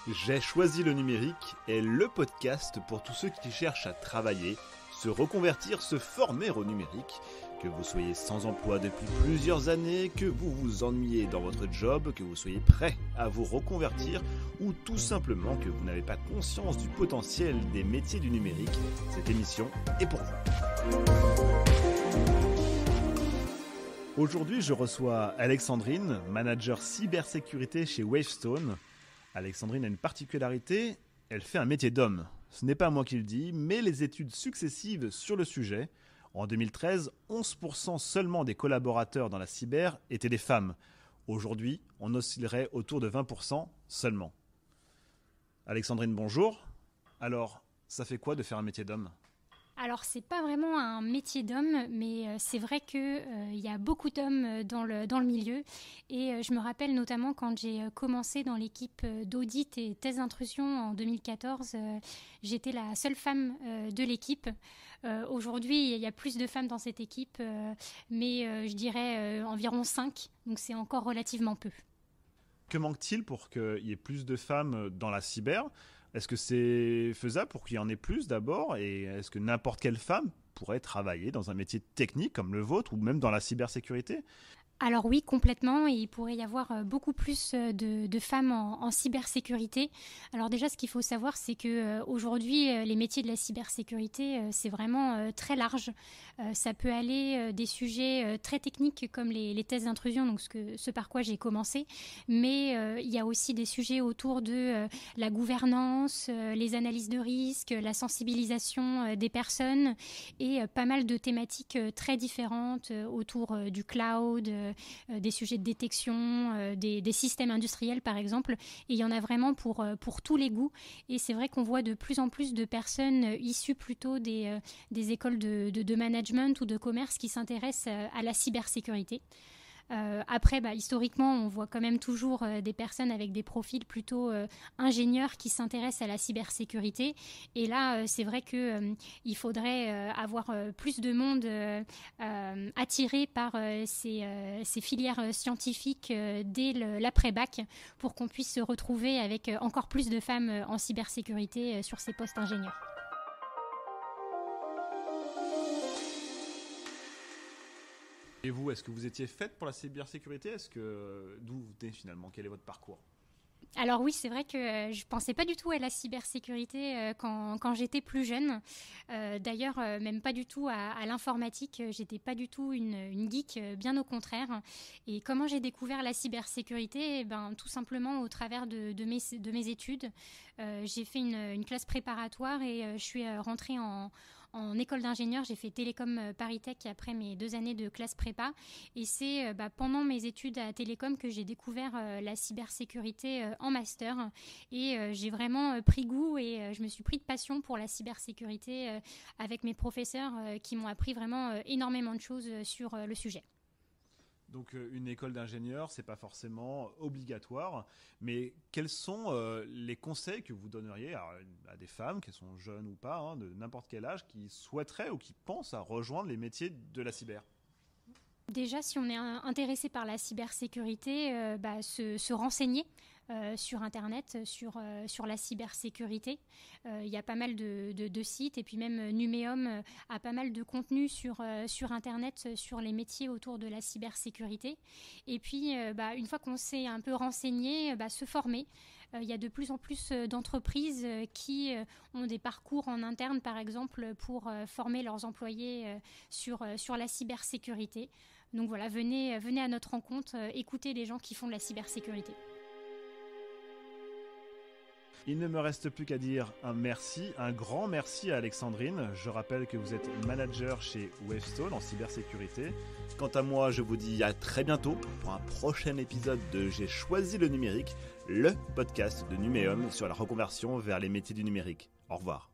J'ai choisi le numérique est le podcast pour tous ceux qui cherchent à travailler, se reconvertir, se former au numérique. Que vous soyez sans emploi depuis plusieurs années, que vous vous ennuyez dans votre job, que vous soyez prêt à vous reconvertir ou tout simplement que vous n'avez pas conscience du potentiel des métiers du numérique, cette émission est pour vous. Aujourd'hui, je reçois Alexandrine, manager cybersécurité chez Wavestone. Alexandrine a une particularité, elle fait un métier d'homme. Ce n'est pas moi qui le dis, mais les études successives sur le sujet. En 2013, 11% seulement des collaborateurs dans la cyber étaient des femmes. Aujourd'hui, on oscillerait autour de 20% seulement. Alexandrine, bonjour. Alors, ça fait quoi de faire un métier d'homme ? Alors, c'est pas vraiment un métier d'homme, mais c'est vrai qu'il y a beaucoup d'hommes dans le milieu. Et je me rappelle notamment quand j'ai commencé dans l'équipe d'audit et thèse d'intrusion en 2014, j'étais la seule femme de l'équipe. Aujourd'hui, il y a plus de femmes dans cette équipe, mais je dirais environ 5, donc c'est encore relativement peu. Que manque-t-il pour qu'il y ait plus de femmes dans la cyber ? Est-ce que c'est faisable pour qu'il y en ait plus d'abord ? Et est-ce que n'importe quelle femme pourrait travailler dans un métier technique comme le vôtre ou même dans la cybersécurité ? Alors oui, complètement, et il pourrait y avoir beaucoup plus de femmes en cybersécurité. Alors déjà, ce qu'il faut savoir, c'est qu'aujourd'hui, les métiers de la cybersécurité, c'est vraiment très large. Ça peut aller des sujets très techniques comme les tests d'intrusion, donc ce par quoi j'ai commencé, mais il y a aussi des sujets autour de la gouvernance, les analyses de risque, la sensibilisation des personnes et pas mal de thématiques très différentes autour du cloud, des sujets de détection, des systèmes industriels par exemple, et il y en a vraiment pour tous les goûts, et c'est vrai qu'on voit de plus en plus de personnes issues plutôt des écoles de management ou de commerce qui s'intéressent à la cybersécurité. Après, historiquement, on voit quand même toujours des personnes avec des profils plutôt ingénieurs qui s'intéressent à la cybersécurité. Et là, c'est vrai qu'il faudrait avoir plus de monde attiré par ces filières scientifiques dès l'après-bac pour qu'on puisse se retrouver avec encore plus de femmes en cybersécurité sur ces postes ingénieurs. Et vous, est-ce que vous étiez faite pour la cybersécurité ? D'où vous venez finalement ? Quel est votre parcours ? Alors oui, c'est vrai que je ne pensais pas du tout à la cybersécurité quand j'étais plus jeune. D'ailleurs, même pas du tout à l'informatique. J'étais pas du tout une geek, bien au contraire. Et comment j'ai découvert la cybersécurité ? Tout simplement au travers de mes études. J'ai fait une classe préparatoire et je suis rentrée en école d'ingénieur. J'ai fait Télécom Paris-Tech après mes 2 années de classe prépa. Et c'est pendant mes études à Télécom que j'ai découvert la cybersécurité en master. Et j'ai vraiment pris goût et je me suis pris de passion pour la cybersécurité avec mes professeurs qui m'ont appris vraiment énormément de choses sur le sujet. Donc une école d'ingénieur, c'est pas forcément obligatoire, mais quels sont les conseils que vous donneriez à des femmes, qui sont jeunes ou pas, de n'importe quel âge, qui souhaiteraient ou qui pensent à rejoindre les métiers de la cyber ? Déjà, si on est intéressé par la cybersécurité, se renseigner sur Internet, sur la cybersécurité. Il y a pas mal de sites, et puis même Numéum a pas mal de contenu sur Internet sur les métiers autour de la cybersécurité. Et puis, une fois qu'on s'est un peu renseigné, se former. Il y a de plus en plus d'entreprises qui ont des parcours en interne, par exemple, pour former leurs employés sur la cybersécurité. Donc voilà, venez à notre rencontre, écoutez les gens qui font de la cybersécurité. Il ne me reste plus qu'à dire un grand merci à Alexandrine. Je rappelle que vous êtes manager chez Wavestone en cybersécurité. Quant à moi, je vous dis à très bientôt pour un prochain épisode de J'ai choisi le numérique, le podcast de Numéum sur la reconversion vers les métiers du numérique. Au revoir.